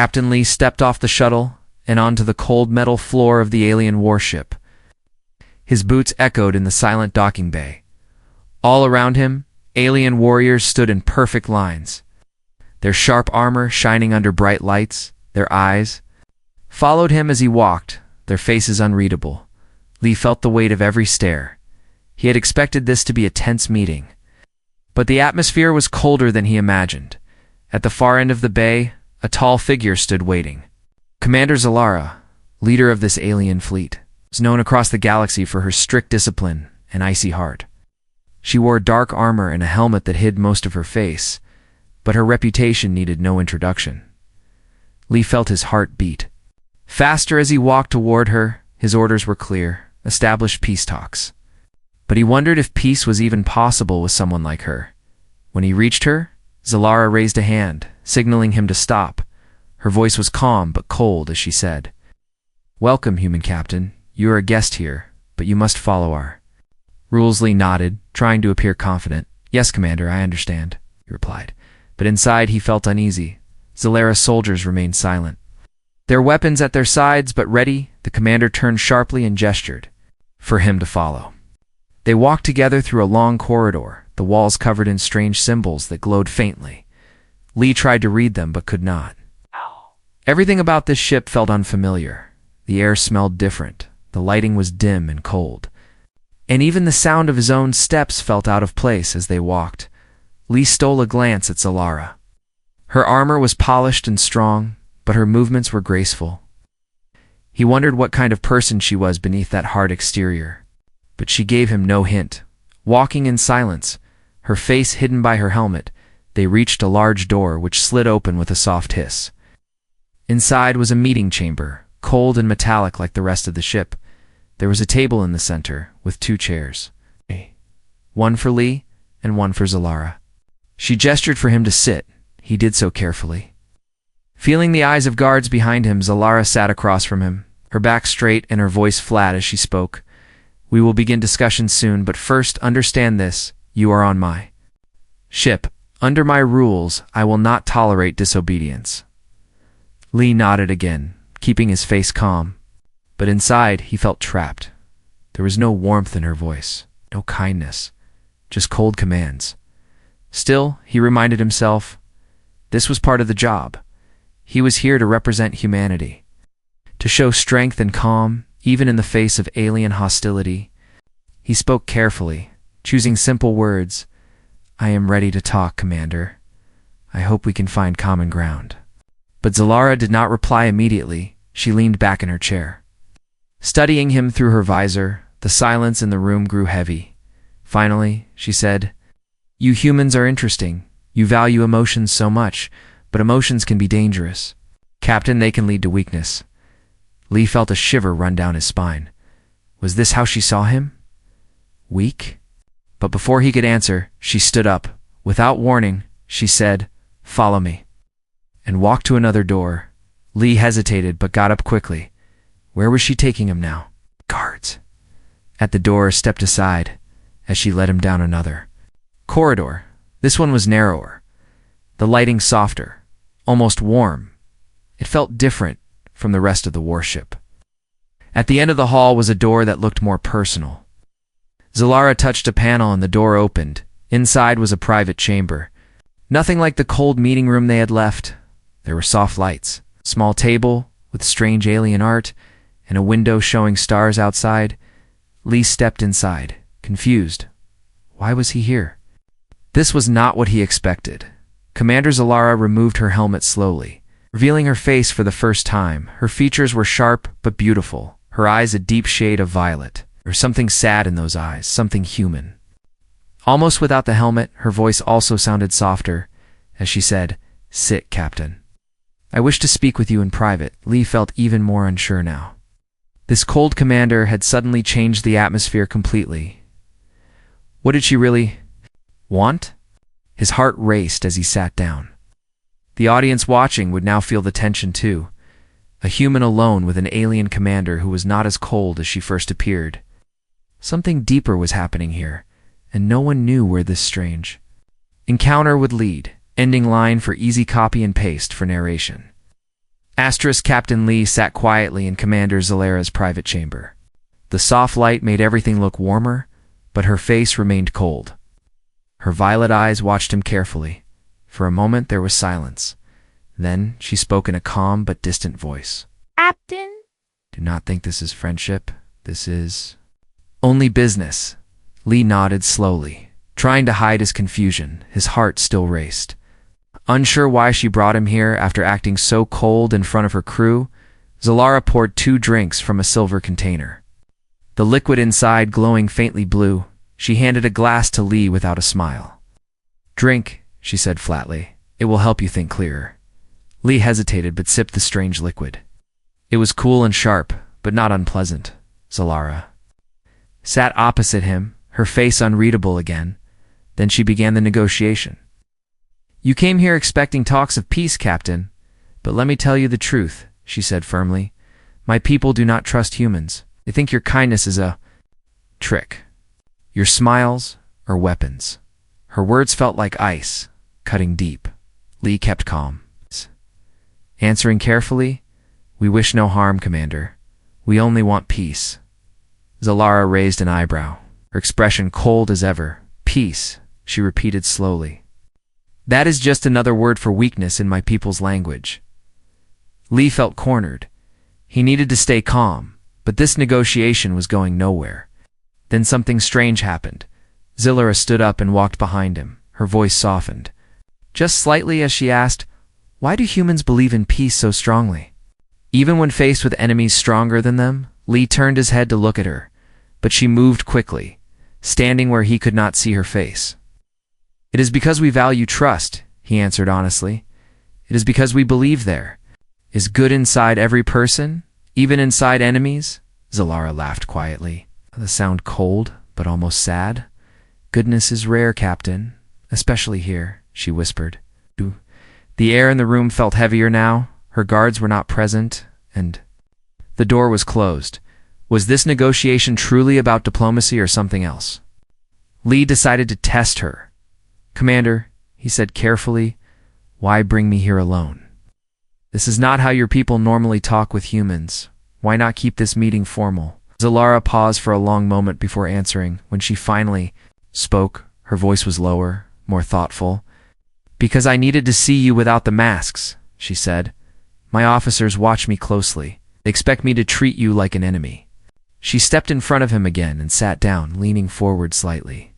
Captain Lee stepped off the shuttle and onto the cold metal floor of the alien warship. His boots echoed in the silent docking bay. All around him, alien warriors stood in perfect lines, their sharp armor shining under bright lights. Their eyes followed him as he walked, their faces unreadable. Lee felt the weight of every stare. He had expected this to be a tense meeting, but the atmosphere was colder than he imagined. At the far end of the bay, a tall figure stood waiting. Commander Zalara, leader of this alien fleet, was known across the galaxy for her strict discipline and icy heart. She wore dark armor and a helmet that hid most of her face, but her reputation needed no introduction. Lee felt his heart beat faster as he walked toward her. His orders were clear: establish peace talks. But he wondered if peace was even possible with someone like her. When he reached her, Zalara raised a hand, signaling him to stop. Her voice was calm but cold as she said, "Welcome, human captain. You are a guest here, but you must follow our rules." Lee nodded, trying to appear confident. "Yes, Commander, I understand," he replied. But inside he felt uneasy. Zalara's soldiers remained silent, their weapons at their sides but ready. The commander turned sharply and gestured for him to follow. They walked together through a long corridor, the walls covered in strange symbols that glowed faintly. Lee tried to read them but could not. Everything about this ship felt unfamiliar. The air smelled different, the lighting was dim and cold, and even the sound of his own steps felt out of place as they walked. Lee stole a glance at Zalara. Her armor was polished and strong, but her movements were graceful. He wondered what kind of person she was beneath that hard exterior, but she gave him no hint. Walking in silence, her face hidden by her helmet, they reached a large door which slid open with a soft hiss. Inside was a meeting chamber, cold and metallic like the rest of the ship. There was a table in the center, with 2 chairs. One for Lee and one for Zalara. She gestured for him to sit. He did so carefully. Feeling the eyes of guards behind him, Zalara sat across from him, her back straight and her voice flat as she spoke. "We will begin discussions soon, but first understand this: you are on my ship. Under my rules, I will not tolerate disobedience." Lee nodded again, keeping his face calm, but inside he felt trapped. There was no warmth in her voice, no kindness, just cold commands. Still, he reminded himself, this was part of the job. He was here to represent humanity, to show strength and calm, even in the face of alien hostility. He spoke carefully, choosing simple words. "I am ready to talk, Commander. I hope we can find common ground." But Zalara did not reply immediately. She leaned back in her chair, studying him through her visor. The silence in the room grew heavy. Finally, she said, "You humans are interesting. You value emotions so much, but emotions can be dangerous. Captain, they can lead to weakness." Lee felt a shiver run down his spine. Was this how she saw him? Weak? But before he could answer, she stood up. Without warning, she said, "Follow me," and walked to another door. Lee hesitated but got up quickly. Where was she taking him now? Guards. At the door, stepped aside as she led him down another corridor. This one was narrower, the lighting softer, almost warm. It felt different from the rest of the warship. At the end of the hall was a door that looked more personal. Zalara touched a panel and the door opened. Inside was a private chamber. Nothing like the cold meeting room they had left. There were soft lights, a small table with strange alien art, and a window showing stars outside. Lee stepped inside, confused. Why was he here? This was not what he expected. Commander Zalara removed her helmet slowly, revealing her face for the first time. Her features were sharp but beautiful, her eyes a deep shade of violet. There was something sad in those eyes, something human. Almost without the helmet, her voice also sounded softer as she said, "Sit, Captain. I wish to speak with you in private." Lee felt even more unsure now. This cold commander had suddenly changed the atmosphere completely. What did she really want? His heart raced as he sat down. The audience watching would now feel the tension too. A human alone with an alien commander who was not as cold as she first appeared. Something deeper was happening here, and no one knew where this strange encounter would lead. Ending line for easy copy and paste for narration. Captain Lee sat quietly in Commander Zalara's private chamber. The soft light made everything look warmer, but her face remained cold. Her violet eyes watched him carefully. For a moment there was silence. Then she spoke in a calm but distant voice. Captain? Do not think this is friendship. This is only business. Lee nodded slowly, trying to hide his confusion. His heart still raced. Unsure why she brought him here after acting so cold in front of her crew, Zalara poured 2 drinks from a silver container. The liquid inside glowing faintly blue, she handed a glass to Lee without a smile. Drink, she said flatly. It will help you think clearer. Lee hesitated but sipped the strange liquid. It was cool and sharp, but not unpleasant. Zalara sat opposite him, her face unreadable again. Then she began the negotiation. You came here expecting talks of peace, Captain, but let me tell you the truth, she said firmly. My people do not trust humans. They think your kindness is a trick. Your smiles are weapons. Her words felt like ice, cutting deep. Lee kept calm. Answering carefully, we wish no harm, Commander. We only want peace. Zalara raised an eyebrow, her expression cold as ever. Peace, she repeated slowly. That is just another word for weakness in my people's language. Lee felt cornered. He needed to stay calm, but this negotiation was going nowhere. Then something strange happened. Zalara stood up and walked behind him, her voice softened. Just slightly as she asked, why do humans believe in peace so strongly? Even when faced with enemies stronger than them, Lee turned his head to look at her, but she moved quickly, standing where he could not see her face. It is because we value trust, he answered honestly. It is because we believe there is good inside every person, even inside enemies. Zalara laughed quietly, the sound cold but almost sad. Goodness is rare, Captain, especially here, she whispered. The air in the room felt heavier now. Her guards were not present, and the door was closed. Was this negotiation truly about diplomacy or something else? Lee decided to test her. Commander, he said carefully, why bring me here alone? This is not how your people normally talk with humans. Why not keep this meeting formal? Zalara paused for a long moment before answering. When she finally spoke, her voice was lower, more thoughtful. Because I needed to see you without the masks, she said. My officers watch me closely. They expect me to treat you like an enemy. She stepped in front of him again and sat down, leaning forward slightly.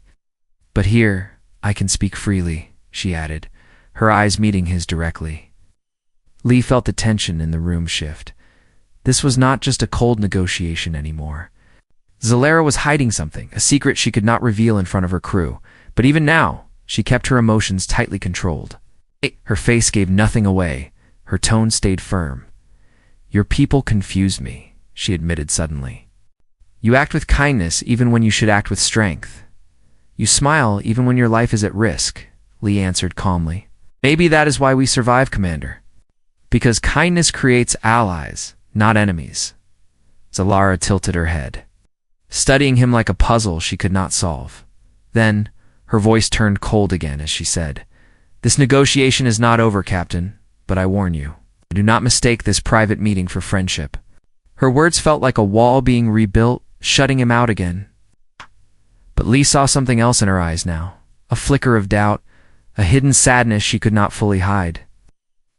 But here, I can speak freely, she added, her eyes meeting his directly. Lee felt the tension in the room shift. This was not just a cold negotiation anymore. Zalara was hiding something, a secret she could not reveal in front of her crew. But even now, she kept her emotions tightly controlled. Her face gave nothing away. Her tone stayed firm. Your people confuse me, she admitted suddenly. You act with kindness even when you should act with strength. You smile even when your life is at risk, Lee answered calmly. Maybe that is why we survive, Commander. Because kindness creates allies, not enemies. Zalara tilted her head, studying him like a puzzle she could not solve. Then, her voice turned cold again as she said, This negotiation is not over, Captain, but I warn you, do not mistake this private meeting for friendship. Her words felt like a wall being rebuilt, shutting him out again. But Lee saw something else in her eyes now, a flicker of doubt, a hidden sadness she could not fully hide.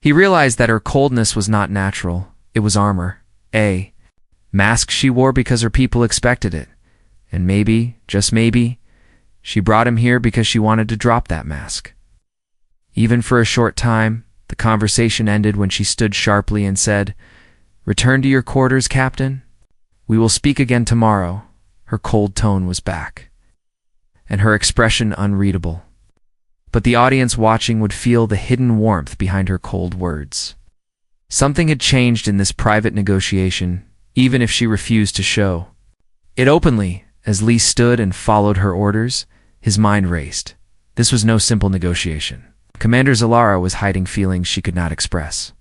He realized that her coldness was not natural, it was armor, a mask she wore because her people expected it. And maybe, just maybe, she brought him here because she wanted to drop that mask. Even for a short time, the conversation ended when she stood sharply and said, Return to your quarters, Captain. We will speak again tomorrow. Her cold tone was back, and her expression unreadable. But the audience watching would feel the hidden warmth behind her cold words. Something had changed in this private negotiation, even if she refused to show it openly. As Lee stood and followed her orders, his mind raced. This was no simple negotiation. Commander Zalara was hiding feelings she could not express.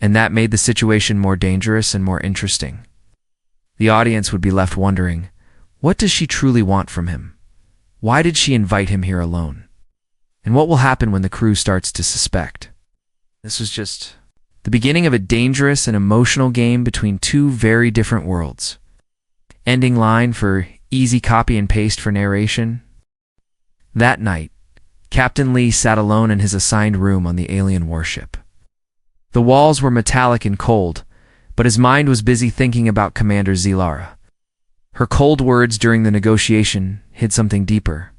And that made the situation more dangerous and more interesting. The audience would be left wondering, what does she truly want from him? Why did she invite him here alone? And what will happen when the crew starts to suspect? This was just the beginning of a dangerous and emotional game between two very different worlds. Ending line for easy copy and paste for narration. That night, Captain Lee sat alone in his assigned room on the alien warship. The walls were metallic and cold, but his mind was busy thinking about Commander Zilara. Her cold words during the negotiation hid something deeper.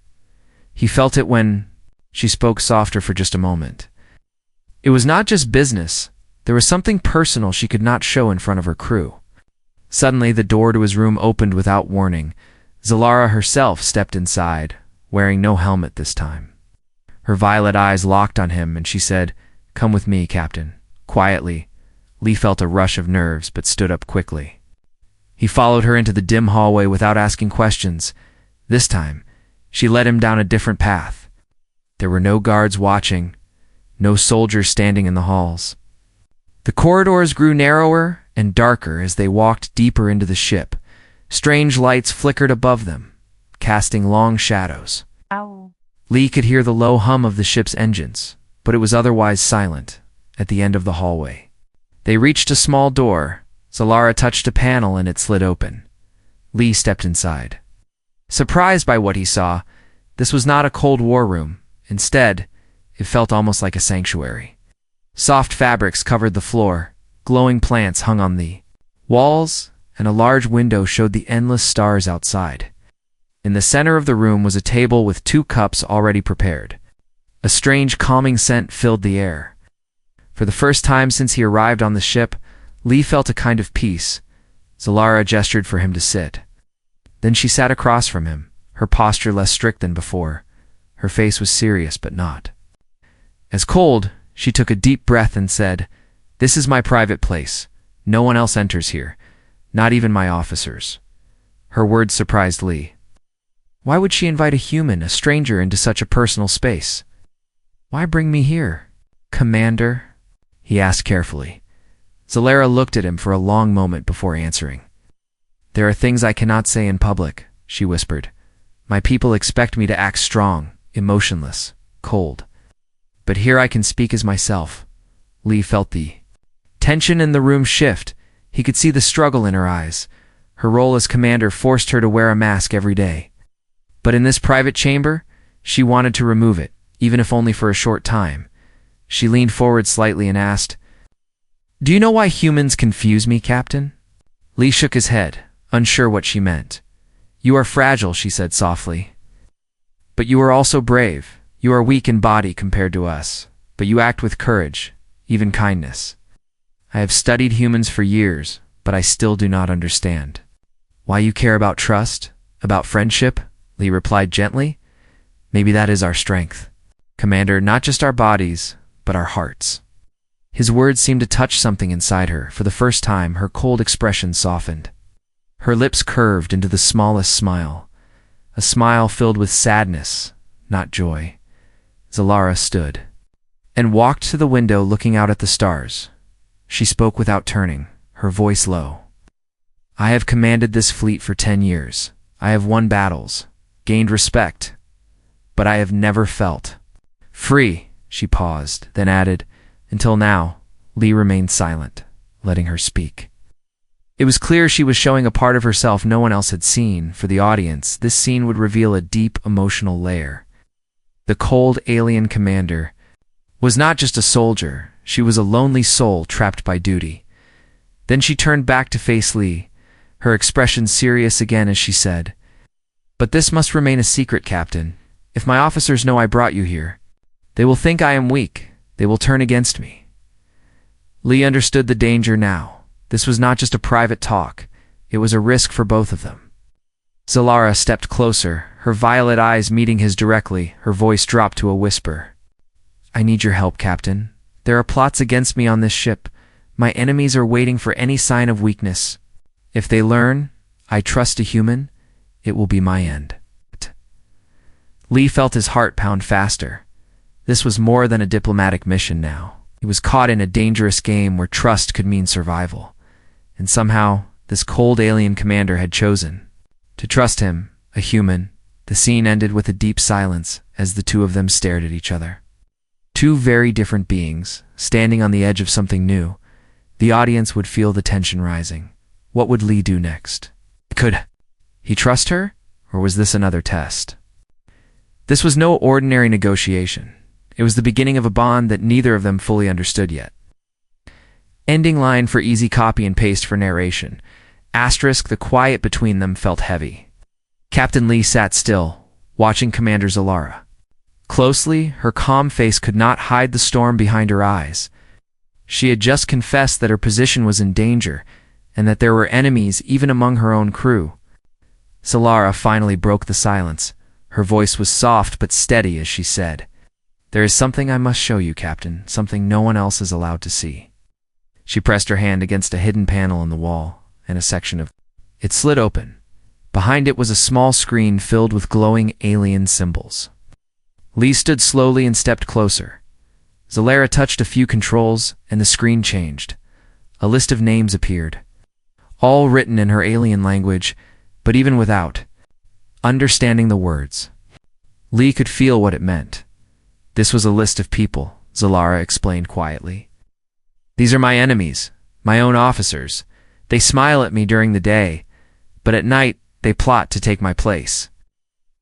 He felt it when she spoke softer for just a moment. It was not just business. There was something personal she could not show in front of her crew. Suddenly, the door to his room opened without warning. Zilara herself stepped inside, wearing no helmet this time. Her violet eyes locked on him, and she said, "Come with me, Captain." Quietly, Lee felt a rush of nerves but stood up quickly. He followed her into the dim hallway without asking questions. This time, she led him down a different path. There were no guards watching, no soldiers standing in the halls. The corridors grew narrower and darker as they walked deeper into the ship. Strange lights flickered above them, casting long shadows. Ow. Lee could hear the low hum of the ship's engines, but it was otherwise silent at the end of the hallway. They reached a small door. Zilara touched a panel and it slid open. Lee stepped inside. Surprised by what he saw, this was not a Cold War room. Instead, it felt almost like a sanctuary. Soft fabrics covered the floor, glowing plants hung on the walls, and a large window showed the endless stars outside. In the center of the room was a table with 2 cups already prepared. A strange calming scent filled the air. For the first time since he arrived on the ship, Lee felt a kind of peace. Zilara gestured for him to sit. Then she sat across from him, her posture less strict than before. Her face was serious but not as cold. She took a deep breath and said, "This is my private place. No one else enters here, not even my officers." Her words surprised Lee. Why would she invite a human, a stranger, into such a personal space? "Why bring me here, Commander?" he asked carefully. Zilara looked at him for a long moment before answering. "There are things I cannot say in public," she whispered. "My people expect me to act strong, emotionless, cold. But here I can speak as myself." Lee felt the tension in the room shift. He could see the struggle in her eyes. Her role as commander forced her to wear a mask every day. But in this private chamber, she wanted to remove it, even if only for a short time. She leaned forward slightly and asked, "Do you know why humans confuse me, Captain?" Lee shook his head, unsure what she meant. "You are fragile," she said softly. "But you are also brave. You are weak in body compared to us, but you act with courage, even kindness. I have studied humans for years, but I still do not understand why you care about trust, about friendship," Lee replied gently. "Maybe that is our strength, Commander, not just our bodies, but our hearts." His words seemed to touch something inside her. For the first time, her cold expression softened. Her lips curved into the smallest smile, a smile filled with sadness, not joy. Zilara stood and walked to the window looking out at the stars. She spoke without turning, her voice low. "I have commanded this fleet for 10 years. I have won battles, gained respect, but I have never felt free." She paused, then added, "Until now." Lee remained silent, letting her speak. It was clear she was showing a part of herself no one else had seen. For the audience, this scene would reveal a deep emotional layer. The cold alien commander was not just a soldier, she was a lonely soul trapped by duty. Then she turned back to face Lee, her expression serious again as she said, "But this must remain a secret, Captain. If my officers know I brought you here, they will think I am weak. They will turn against me." Lee understood the danger now. This was not just a private talk. It was a risk for both of them. Zilara stepped closer, her violet eyes meeting his directly. Her voice dropped to a whisper. "I need your help, Captain. There are plots against me on this ship. My enemies are waiting for any sign of weakness. If they learn I trust a human, it will be my end." Lee felt his heart pound faster. This was more than a diplomatic mission now. He was caught in a dangerous game where trust could mean survival. And somehow, this cold alien commander had chosen to trust him, a human. The scene ended with a deep silence as the two of them stared at each other. Two very different beings, standing on the edge of something new. The audience would feel the tension rising. What would Lee do next? Could he trust her, or was this another test? This was no ordinary negotiation. It was the beginning of a bond that neither of them fully understood yet. Ending line for easy copy and paste for narration. Asterisk, the quiet between them felt heavy. Captain Lee sat still, watching Commander Zalara. Closely, her calm face could not hide the storm behind her eyes. She had just confessed that her position was in danger, and that there were enemies even among her own crew. Zalara finally broke the silence. Her voice was soft but steady as she said, "There is something I must show you, Captain, something no one else is allowed to see." She pressed her hand against a hidden panel in the wall, and a section of it slid open. Behind it was a small screen filled with glowing alien symbols. Lee stood slowly and stepped closer. Zalara touched a few controls, and the screen changed. A list of names appeared, all written in her alien language, but even without understanding the words, Lee could feel what it meant. This was a list of people, Zalara explained quietly. "These are my enemies, my own officers. They smile at me during the day, but at night they plot to take my place."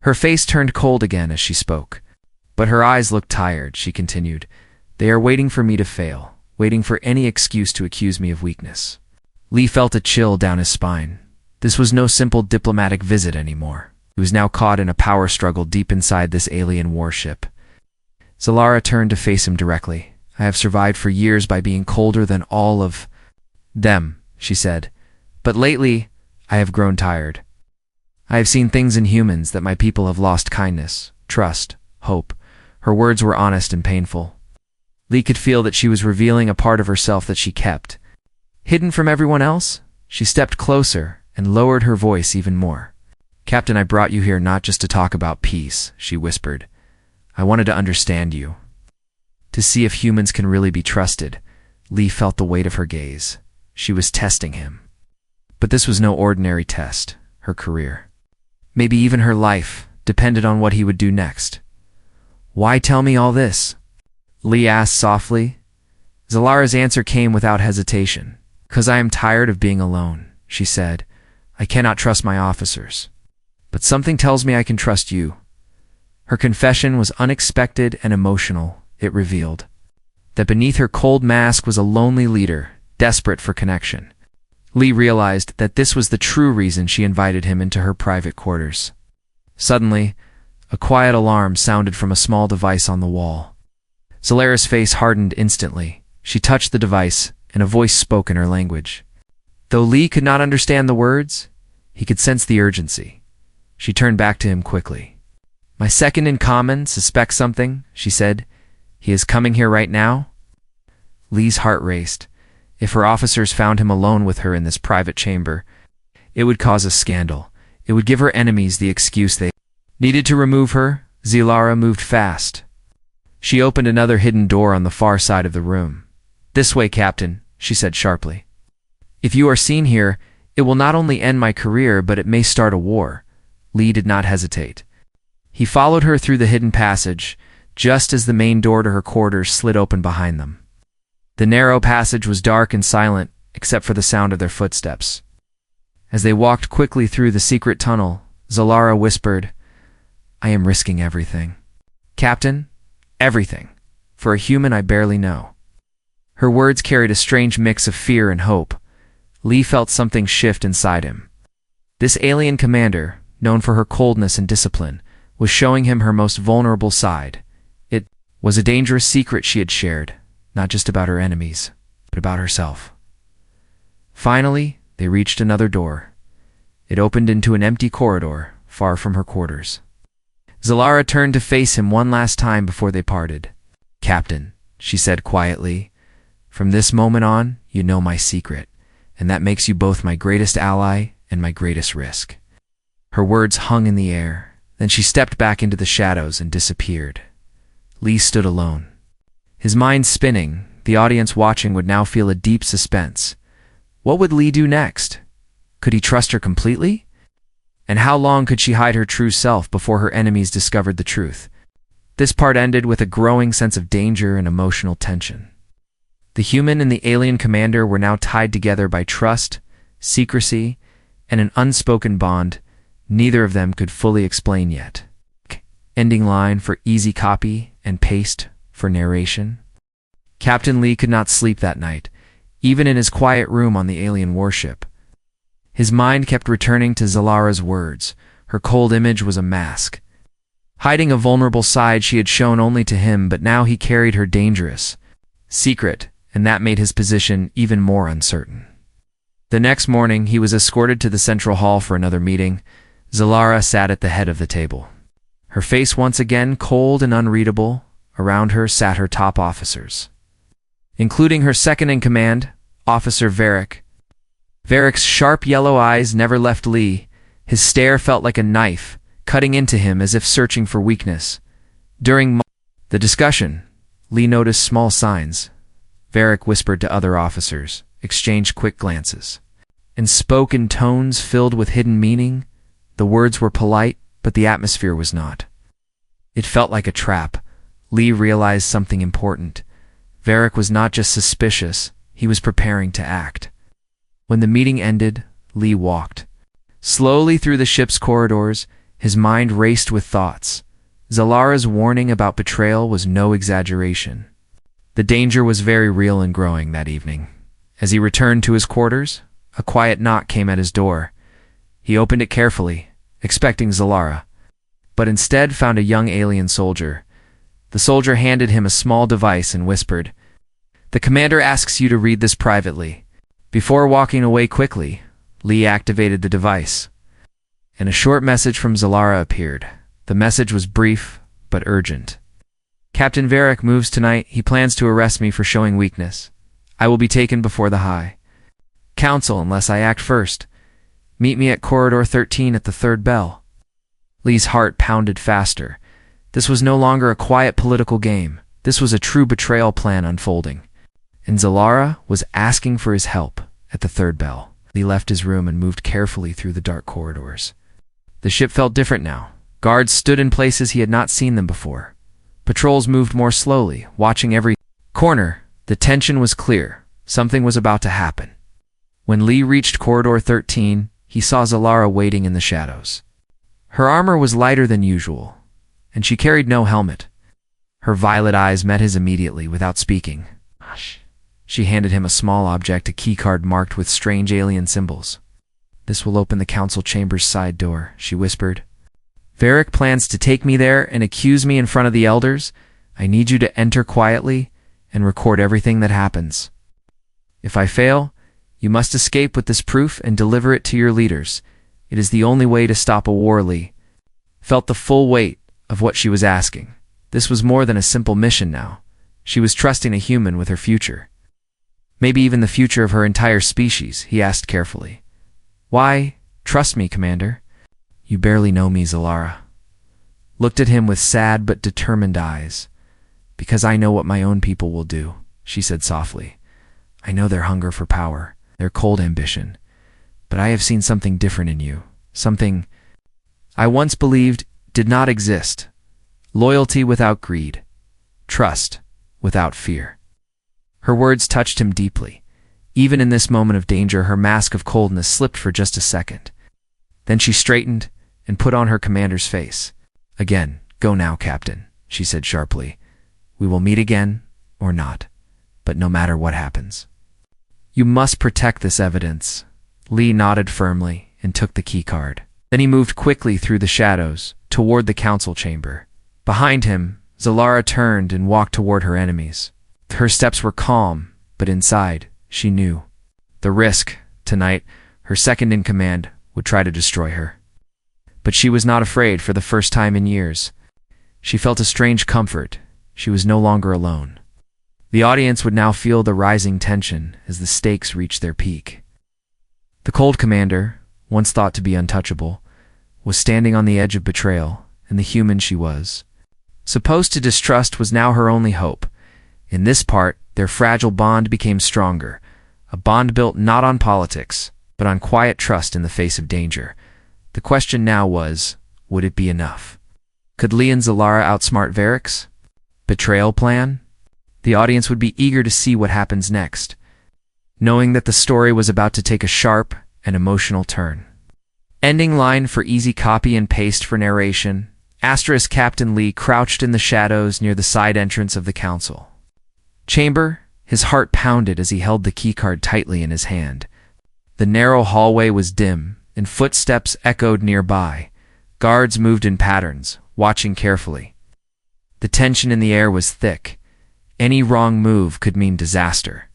Her face turned cold again as she spoke, but her eyes looked tired. She continued, "They are waiting for me to fail, waiting for any excuse to accuse me of weakness." Lee felt a chill down his spine. This was no simple diplomatic visit anymore. He was now caught in a power struggle deep inside this alien warship. Zalara turned to face him directly. "I have survived for years by being colder than all of them," she said. "But lately, I have grown tired. I have seen things in humans that my people have lost: kindness, trust, hope." Her words were honest and painful. Lee could feel that she was revealing a part of herself that she kept hidden from everyone else. She stepped closer and lowered her voice even more. "Captain, I brought you here not just to talk about peace," she whispered. "I wanted to understand you, to see if humans can really be trusted." Lee felt the weight of her gaze. She was testing him. But this was no ordinary test. Her career, maybe even her life, depended on what he would do next. "Why tell me all this?" Lee asked softly. Zalara's answer came without hesitation. "'Cause I am tired of being alone," she said. "I cannot trust my officers. But something tells me I can trust you." Her confession was unexpected and emotional. It revealed that beneath her cold mask was a lonely leader, desperate for connection. Lee realized that this was the true reason she invited him into her private quarters. Suddenly, a quiet alarm sounded from a small device on the wall. Zalara's face hardened instantly. She touched the device, and a voice spoke in her language. Though Lee could not understand the words, he could sense the urgency. She turned back to him quickly. "My second in command suspects something," she said. "He is coming here right now." Lee's heart raced. If her officers found him alone with her in this private chamber, it would cause a scandal. It would give her enemies the excuse they needed to remove her. Zalara moved fast. She opened another hidden door on the far side of the room. "This way, Captain," she said sharply. "If you are seen here, it will not only end my career, but it may start a war." Lee did not hesitate. He followed her through the hidden passage, just as the main door to her quarters slid open behind them. The narrow passage was dark and silent, except for the sound of their footsteps. As they walked quickly through the secret tunnel, Zalara whispered, "I am risking everything. Captain, everything. For a human I barely know." Her words carried a strange mix of fear and hope. Lee felt something shift inside him. This alien commander, known for her coldness and discipline, was showing him her most vulnerable side. It was a dangerous secret she had shared, not just about her enemies, but about herself. Finally, they reached another door. It opened into an empty corridor, far from her quarters. Zalara turned to face him one last time before they parted. "Captain," she said quietly, "from this moment on, you know my secret, and that makes you both my greatest ally and my greatest risk." Her words hung in the air. Then she stepped back into the shadows and disappeared. Lee stood alone, his mind spinning. The audience watching would now feel a deep suspense. What would Lee do next? Could he trust her completely? And how long could she hide her true self before her enemies discovered the truth? This part ended with a growing sense of danger and emotional tension. The human and the alien commander were now tied together by trust, secrecy, and an unspoken bond neither of them could fully explain yet. Ending line for easy copy and paste for narration. Captain Lee could not sleep that night, even in his quiet room on the alien warship. His mind kept returning to Zalara's words. Her cold image was a mask, hiding a vulnerable side she had shown only to him, but now he carried her dangerous secret, and that made his position even more uncertain. The next morning, he was escorted to the central hall for another meeting. Zalara sat at the head of the table. Her face once again cold and unreadable. Around her sat her top officers, including her second-in-command, Officer Varric. Varric's sharp yellow eyes never left Lee. His stare felt like a knife, cutting into him as if searching for weakness. During the discussion, Lee noticed small signs. Varric whispered to other officers, exchanged quick glances, and spoke in tones filled with hidden meaning. The words were polite, but the atmosphere was not. It felt like a trap. Lee realized something important. Varric was not just suspicious, he was preparing to act. When the meeting ended, Lee walked slowly through the ship's corridors. His mind raced with thoughts. Zalara's warning about betrayal was no exaggeration. The danger was very real and growing that evening. As he returned to his quarters, a quiet knock came at his door. He opened it carefully, expecting Zalara, but instead found a young alien soldier. The soldier handed him a small device and whispered, "The commander asks you to read this privately." Before walking away quickly, Lee activated the device, and a short message from Zalara appeared. The message was brief, but urgent. "Captain Varric moves tonight. He plans to arrest me for showing weakness. I will be taken before the High Council unless I act first. Meet me at Corridor 13 at the third bell." Lee's heart pounded faster. This was no longer a quiet political game. This was a true betrayal plan unfolding. And Zalara was asking for his help at the third bell. Lee left his room and moved carefully through the dark corridors. The ship felt different now. Guards stood in places he had not seen them before. Patrols moved more slowly, watching every corner. The tension was clear. Something was about to happen. When Lee reached Corridor 13, he saw Zalara waiting in the shadows. Her armor was lighter than usual, and she carried no helmet. Her violet eyes met his immediately without speaking. "Hush." She handed him a small object, a keycard marked with strange alien symbols. "This will open the council chamber's side door," she whispered. "Varric plans to take me there and accuse me in front of the elders. I need you to enter quietly and record everything that happens. If I fail, you must escape with this proof and deliver it to your leaders. It is the only way to stop a war." Lee felt the full weight of what she was asking. This was more than a simple mission now. She was trusting a human with her future. Maybe even the future of her entire species, he asked carefully. "Why trust me, Commander?" "You barely know me," Zalara looked at him with sad but determined eyes. "Because I know what my own people will do," she said softly. "I know their hunger for power, their cold ambition. But I have seen something different in you, something I once believed did not exist. Loyalty without greed, trust without fear." Her words touched him deeply. Even in this moment of danger, her mask of coldness slipped for just a second. Then she straightened and put on her commander's face. "Again, go now, Captain," she said sharply. "We will meet again, or not, but no matter what happens, you must protect this evidence." Lee nodded firmly and took the keycard. Then he moved quickly through the shadows toward the council chamber. Behind him, Zalara turned and walked toward her enemies. Her steps were calm, but inside, she knew. The risk, tonight, her second-in-command would try to destroy her. But she was not afraid for the first time in years. She felt a strange comfort. She was no longer alone. The audience would now feel the rising tension as the stakes reached their peak. The cold commander, once thought to be untouchable, was standing on the edge of betrayal, and the human she was, supposed to distrust, was now her only hope. In this part, their fragile bond became stronger, a bond built not on politics, but on quiet trust in the face of danger. The question now was, would it be enough? Could Lee and Zalara outsmart Varix? Betrayal plan? The audience would be eager to see what happens next, knowing that the story was about to take a sharp and emotional turn. Ending line for easy copy and paste for narration. Asterisk Captain Lee crouched in the shadows near the side entrance of the council chamber. His heart pounded as he held the keycard tightly in his hand. The narrow hallway was dim, and footsteps echoed nearby. Guards moved in patterns, watching carefully. The tension in the air was thick. Any wrong move could mean disaster.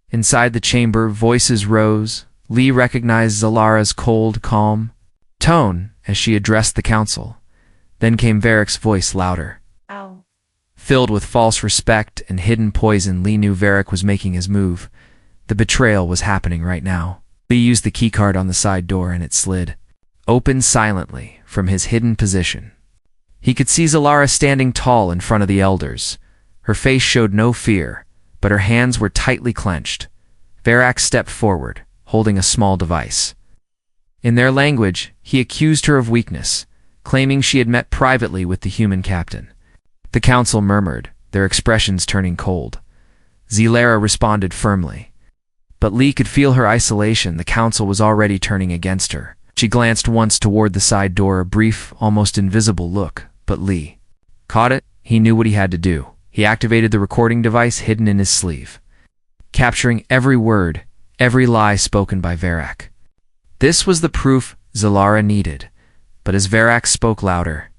Inside the chamber, voices rose. Lee recognized Zalara's cold, calm tone as she addressed the council. Then came Varric's voice, louder. Ow. Filled with false respect and hidden poison, Lee knew Varric was making his move. The betrayal was happening right now. Lee used the keycard on the side door and it slid open silently from his hidden position. He could see Zalara standing tall in front of the elders. Her face showed no fear, but her hands were tightly clenched. Varric stepped forward, holding a small device. In their language, he accused her of weakness, claiming she had met privately with the human captain. The council murmured, their expressions turning cold. Zalara responded firmly. But Lee could feel her isolation. The council was already turning against her. She glanced once toward the side door, a brief, almost invisible look, but Lee caught it. He knew what he had to do. He activated the recording device hidden in his sleeve, capturing every word, every lie spoken by Varric. This was the proof Zalara needed, but as Varric spoke louder,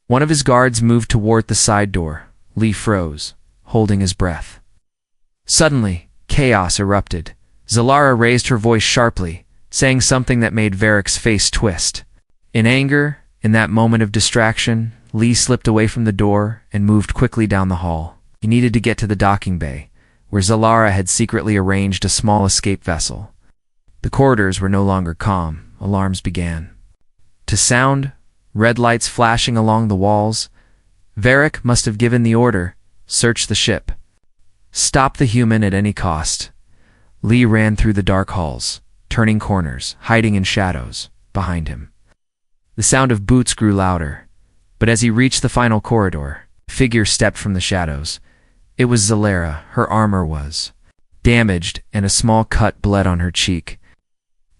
one of his guards moved toward the side door. Lee froze, holding his breath. Suddenly, chaos erupted. Zalara raised her voice sharply, saying something that made Varric's face twist. In anger, in that moment of distraction, Lee slipped away from the door and moved quickly down the hall. He needed to get to the docking bay, where Zalara had secretly arranged a small escape vessel. The corridors were no longer calm. Alarms began to sound, red lights flashing along the walls. Varric must have given the order, search the ship. Stop the human at any cost. Lee ran through the dark halls, turning corners, hiding in shadows behind him. The sound of boots grew louder, but as he reached the final corridor, a figure stepped from the shadows. It was Zalara. Her armor was damaged, and a small cut bled on her cheek.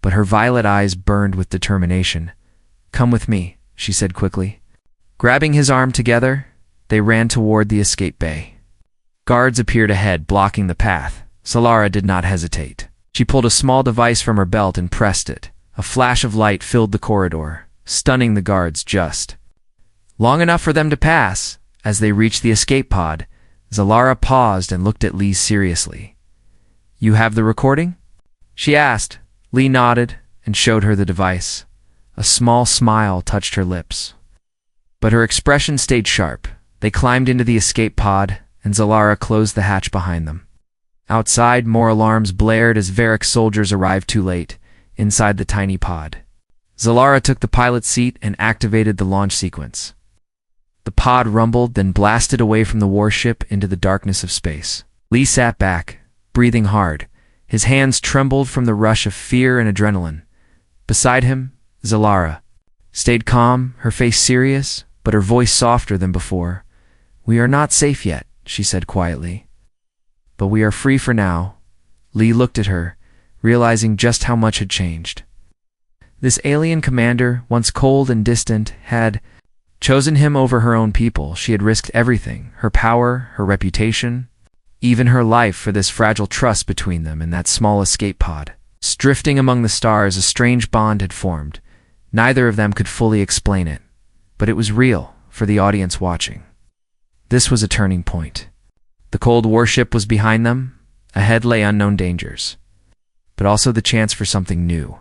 But her violet eyes burned with determination. "Come with me," she said quickly. Grabbing his arm together, they ran toward the escape bay. Guards appeared ahead, blocking the path. Zalara did not hesitate. She pulled a small device from her belt and pressed it. A flash of light filled the corridor, stunning the guards just long enough for them to pass. As they reached the escape pod, Zalara paused and looked at Lee seriously. "You have the recording?" she asked. Lee nodded and showed her the device. A small smile touched her lips, but her expression stayed sharp. They climbed into the escape pod, and Zalara closed the hatch behind them. Outside, more alarms blared as Varric soldiers arrived too late, inside the tiny pod. Zalara took the pilot's seat and activated the launch sequence. The pod rumbled, then blasted away from the warship into the darkness of space. Lee sat back, breathing hard. His hands trembled from the rush of fear and adrenaline. Beside him, Zalara stayed calm, her face serious, but her voice softer than before. "We are not safe yet," she said quietly. "But we are free for now." Lee looked at her, realizing just how much had changed. This alien commander, once cold and distant, had chosen him over her own people. She had risked everything, her power, her reputation, even her life, for this fragile trust between them in that small escape pod. Drifting among the stars, a strange bond had formed. Neither of them could fully explain it, but it was real for the audience watching. This was a turning point. The cold warship was behind them. Ahead lay unknown dangers, but also the chance for something new.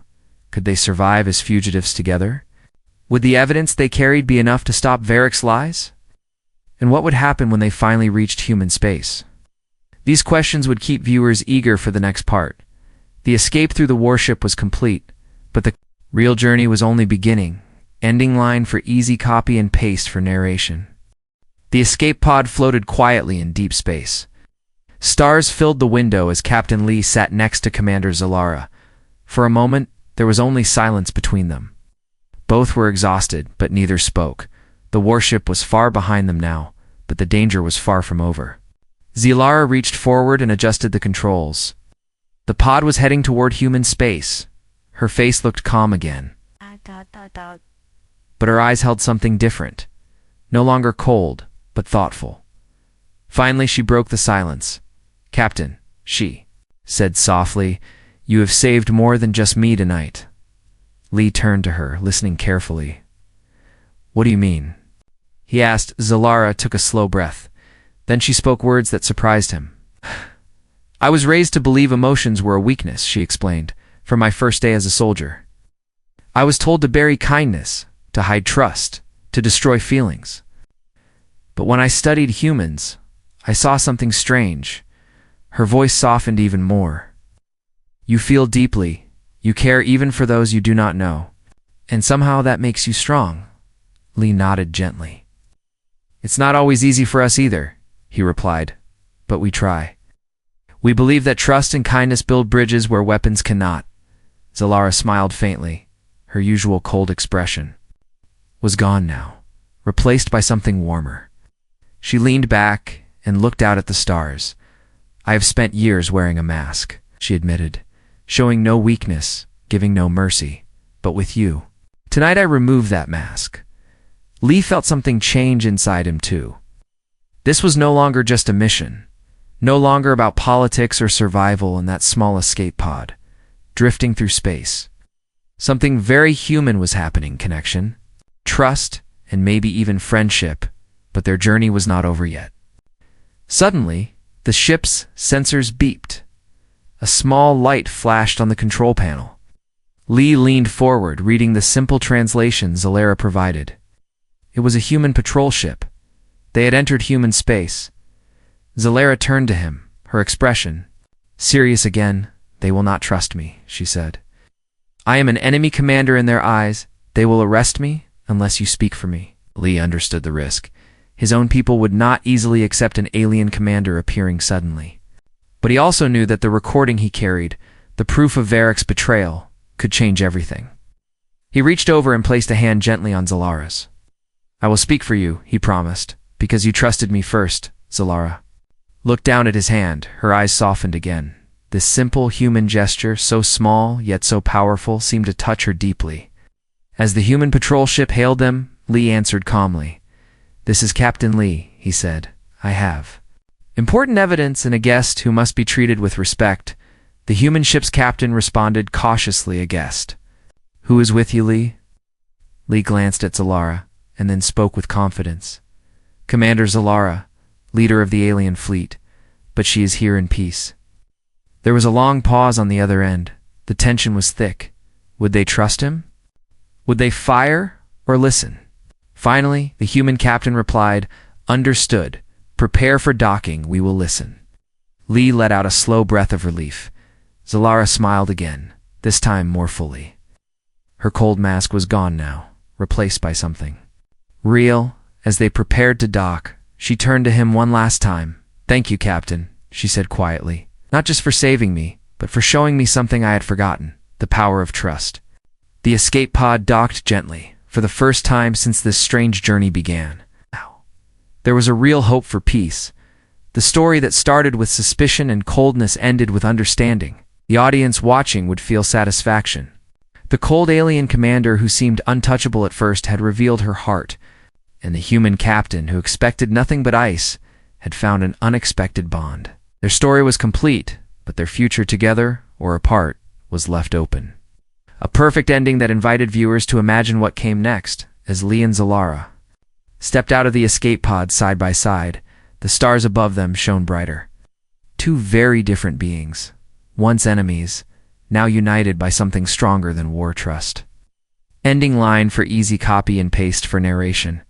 Could they survive as fugitives together? Would the evidence they carried be enough to stop Varric's lies? And what would happen when they finally reached human space? These questions would keep viewers eager for the next part. The escape through the warship was complete, but the real journey was only beginning. Ending line for easy copy and paste for narration. The escape pod floated quietly in deep space. Stars filled the window as Captain Lee sat next to Commander Zalara. For a moment, there was only silence between them. Both were exhausted, but neither spoke. The warship was far behind them now, but the danger was far from over. Zilara reached forward and adjusted the controls. The pod was heading toward human space. Her face looked calm again. But her eyes held something different. No longer cold, but thoughtful. Finally, she broke the silence. "Captain," she said softly, "you have saved more than just me tonight." Lee turned to her, listening carefully. "What do you mean?" he asked. Zilara took a slow breath. Then she spoke words that surprised him. "I was raised to believe emotions were a weakness," she explained, "from my first day as a soldier. I was told to bury kindness, to hide trust, to destroy feelings. But when I studied humans, I saw something strange." Her voice softened even more. "You feel deeply, you care even for those you do not know, and somehow that makes you strong." Lee nodded gently. "It's not always easy for us either," he replied, "but we try. We believe that trust and kindness build bridges where weapons cannot." Zilara smiled faintly. Her usual cold expression was gone now, replaced by something warmer. She leaned back and looked out at the stars. "I have spent years wearing a mask," she admitted, "showing no weakness, giving no mercy. But with you, tonight I remove that mask." Lee felt something change inside him too. This was no longer just a mission, no longer about politics or survival in that small escape pod, drifting through space. Something very human was happening. Connection, trust, and maybe even friendship, but their journey was not over yet. Suddenly, the ship's sensors beeped. A small light flashed on the control panel. Lee leaned forward, reading the simple translation Zilara provided. It was a human patrol ship. They had entered human space. Zilara turned to him, her expression serious again. "They will not trust me," she said. "I am an enemy commander in their eyes. They will arrest me unless you speak for me." Lee understood the risk. His own people would not easily accept an alien commander appearing suddenly. But he also knew that the recording he carried, the proof of Varric's betrayal, could change everything. He reached over and placed a hand gently on Zilara's. "I will speak for you," he promised, "because you trusted me first." Zilara looked down at his hand. Her eyes softened again. This simple human gesture, so small yet so powerful, seemed to touch her deeply. As the human patrol ship hailed them, Lee answered calmly. "This is Captain Lee," he said. "I have important evidence and a guest who must be treated with respect." The human ship's captain responded cautiously. "A guest. Who is with you, Lee?" Lee glanced at Zilara and then spoke with confidence. "Commander Zilara, leader of the alien fleet, but she is here in peace." There was a long pause on the other end. The tension was thick. Would they trust him? Would they fire or listen? Finally, the human captain replied, "Understood. Prepare for docking. We will listen." Lee let out a slow breath of relief. Zilara smiled again, this time more fully. Her cold mask was gone now, replaced by something real. As they prepared to dock, she turned to him one last time. "Thank you, Captain," she said quietly. "Not just for saving me, but for showing me something I had forgotten, the power of trust." The escape pod docked gently, for the first time since this strange journey began. There was a real hope for peace. The story that started with suspicion and coldness ended with understanding. The audience watching would feel satisfaction. The cold alien commander who seemed untouchable at first had revealed her heart, and the human captain who expected nothing but ice had found an unexpected bond. Their story was complete, but their future together or apart was left open. A perfect ending that invited viewers to imagine what came next as Lee and Zilara stepped out of the escape pod side by side. The stars above them shone brighter. Two very different beings, once enemies, now united by something stronger than war trust. Ending line for easy copy and paste for narration.